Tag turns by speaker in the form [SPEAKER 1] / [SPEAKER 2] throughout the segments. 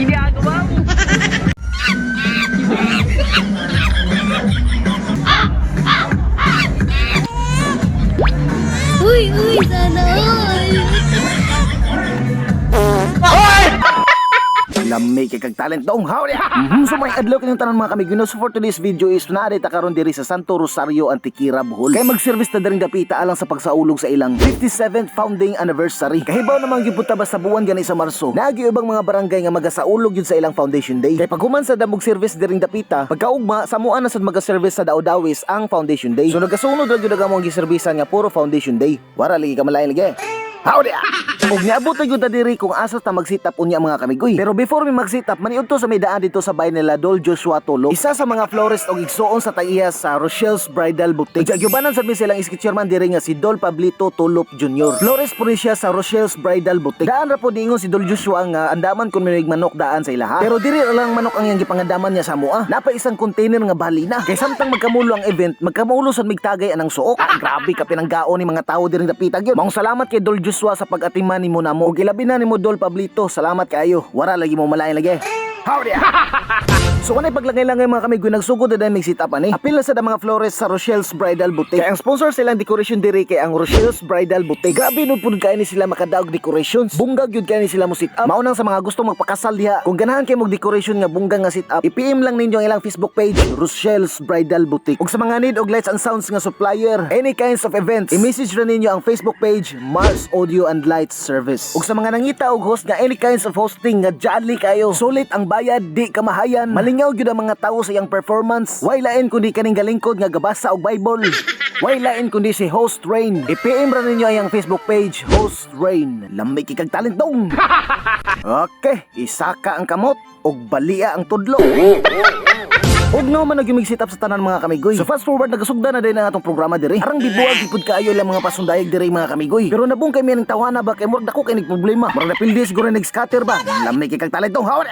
[SPEAKER 1] Ginagawa mo.
[SPEAKER 2] Uy, sana all!
[SPEAKER 3] Lamay kay kag talent daong hawli. So may adlaw kanyang tanan mga kamiguno. So for today's video is naari ta karon diri sa Santo Rosario, Antiquira, Bohol. Kay mag-service ta daring dapita alang sa pagsaulog sa ilang 57th founding anniversary. Kahibaw namang gipunta ba sa buwan gani sa Marso. Naagi ubang mga barangay nga magasaulog yun sa ilang foundation day. Kay paghuman sa damog service diring dapita, pagkaugma samuan na sad maga-service sa Daw-Dawis ang foundation day. So nagasunod ra gyud ang among giserbisan nga puro foundation day. Wara lagi ka malain lagi. Howdy! Ug niabot na yun diri kung asa ta mag-sit up unya mga kamigoy. Pero before mi mag-sit up, maniud to sa may daan dito sa bahay nila Dol Joshua Tolo. Isa sa mga florist og igsuon sa taiya sa Rochelle's Bridal Boutique. Gyubanan sa mi silang iskitcherman diri nga si Dol Pablito Tulop Jr. Florist po rin siya sa Rochelle's Bridal Boutique. Daan ra po ningon si Dol Joshua nga andaman kun minig manok daan sa ilaha. Pero diri lang manok ang iyang gipangandaman niya sa mua. Napa isang container nga balina. Kay samtang magkamulo ang event, magkamulo sa migtagay anang suok. Grabe ka pinanggaon ni mga tao diri dapita gyud. Maong salamat kay Dol Joshua sa pag-atiman nimo namo. Ug ilabi na nimo Dol Pablito. Salamat kaayo. Wara lagi mo malain lagi. Howdy! So kanay paglangay-langay mga kamigoy, nagsugod na dahil sit up ani. Apil na sa mga florist sa Rochelle's Bridal Boutique. Kaya ang sponsor silang decoration diri kay ang Rochelle's Bridal Boutique. Grabe nun pud kay ni sila makadaog decorations. Bunggag yun kay ni sila mo sit up. Maunang sa mga gusto magpakasal diha. Kung ganahan kay mog decoration nga bunggang nga sit up, i-PM lang ninyo ang ilang Facebook page, Rochelle's Bridal Boutique. Ug sa mga need og lights and sounds nga supplier, any kinds of events, i-message ra ninyo ang Facebook page, Mars Audio and Lights Service. Ug sa mga nangita og host nga any kinds of hosting nga jolly kayo, sulit ang bayad, di kamahayan, malingaw gyud ang mga tawo sa iyang performance. Way lain kundi kaning galingkod nga gabasa og Bible. Way lain kundi si Host Rain. I-PM ra ninyo ang Facebook page, Host Rain. Lamay kay kag talent dong. Okay, isaka ang kamot og balia ang tudlo. Og no man nagimig sit up sa tanan mga kamigoy. So fast forward nagasugda na din ang atong programa diri. Arang bibuag gipud kaayo lang mga pasundayag diri mga kamigoy. Pero nabung kay mining tawana ba kay murag dako kay nig problema. Murag napildi siguro nag-scatter ba. Lamay kay kag talent dong hawa.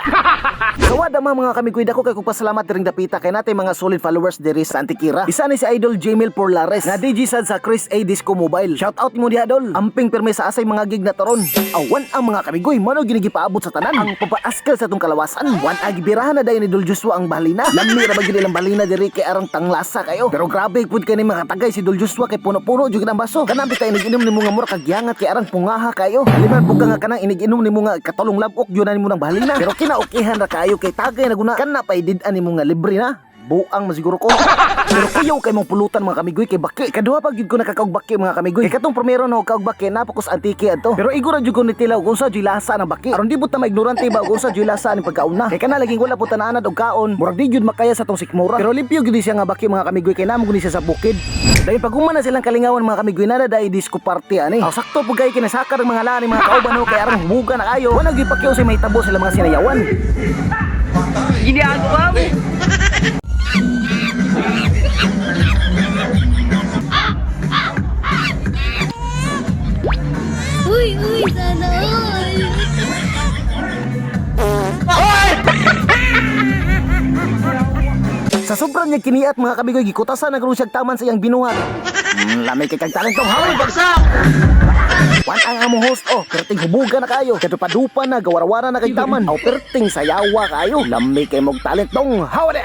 [SPEAKER 3] So wada mga kamigoy dako kay kog pasalamat diring dapita kay natay mga solid followers diri sa Antiquira. Isa ni si Idol Jamil Porlares nga DJ sad sa Chris A Disco Mobile. Shout out mo diha Dol. Amping perme sa asay mga gig na taron. Awan ang mga kamigoy mano ginigipaabot sa tanan. Ang papaaskal sa tong kalawasan. Wan agibirahan na dayon ni Dol Joshua ang balina. Lami ra bagid ilang balina diri kay arang tanglasa kayo. Pero grabe pud kay ni mga tagay si Dol Joshua kay puno-puno jud ang baso. Kanang bitay iniginom nimo nga mura kagyangat kay arang pungaha kayo. Liman pug nga kanang iniginom nimo nga katulong labok jud nimo ng balina. Pero kinaukihan ra kayo kay tagay naguna kana pay did-an nimo nga libre na. Buang masiguro ko. Pero kuyaw kay mong pulutan mga kamigoy kay baki. Kaduha pag gid ko nakakaog baki mga kamigoy. Kay katong primero no kaog baki napakos antike adto. Pero igura jud ko nitila og unsa jud lasa ng baki. Aron di buta maignorante ba og unsa jud lasa ni pagkauna. Kay kana laging wala puta na og kaon. Murag di jud makaya sa tong sikmura. Pero limpyo gid siya nga baki mga kamigoy kay namo guni siya sa bukid. Dahil pag na silang kalingawan mga kamigoy na dai disco party ani. Aw sakto pug kay kinasakar ang mga lani mga kauban no kay arang humuga na kayo. Wala gyud pakyaw sa mahitabo sila mga sinayawan.
[SPEAKER 1] Ginagawa mo.
[SPEAKER 2] Uy, sana all!
[SPEAKER 3] Sa sobrang niya kiniat mga kamigoy gikutasan na siya taman sa iyang binuhat. Lamay kay kag talent tong haway bagsak. Wan ang among host perting hubuga na kayo. Kadupa na gawarawara na kay taman. Aw perting sayawa kayo. Lamay kay mog talent tong haway.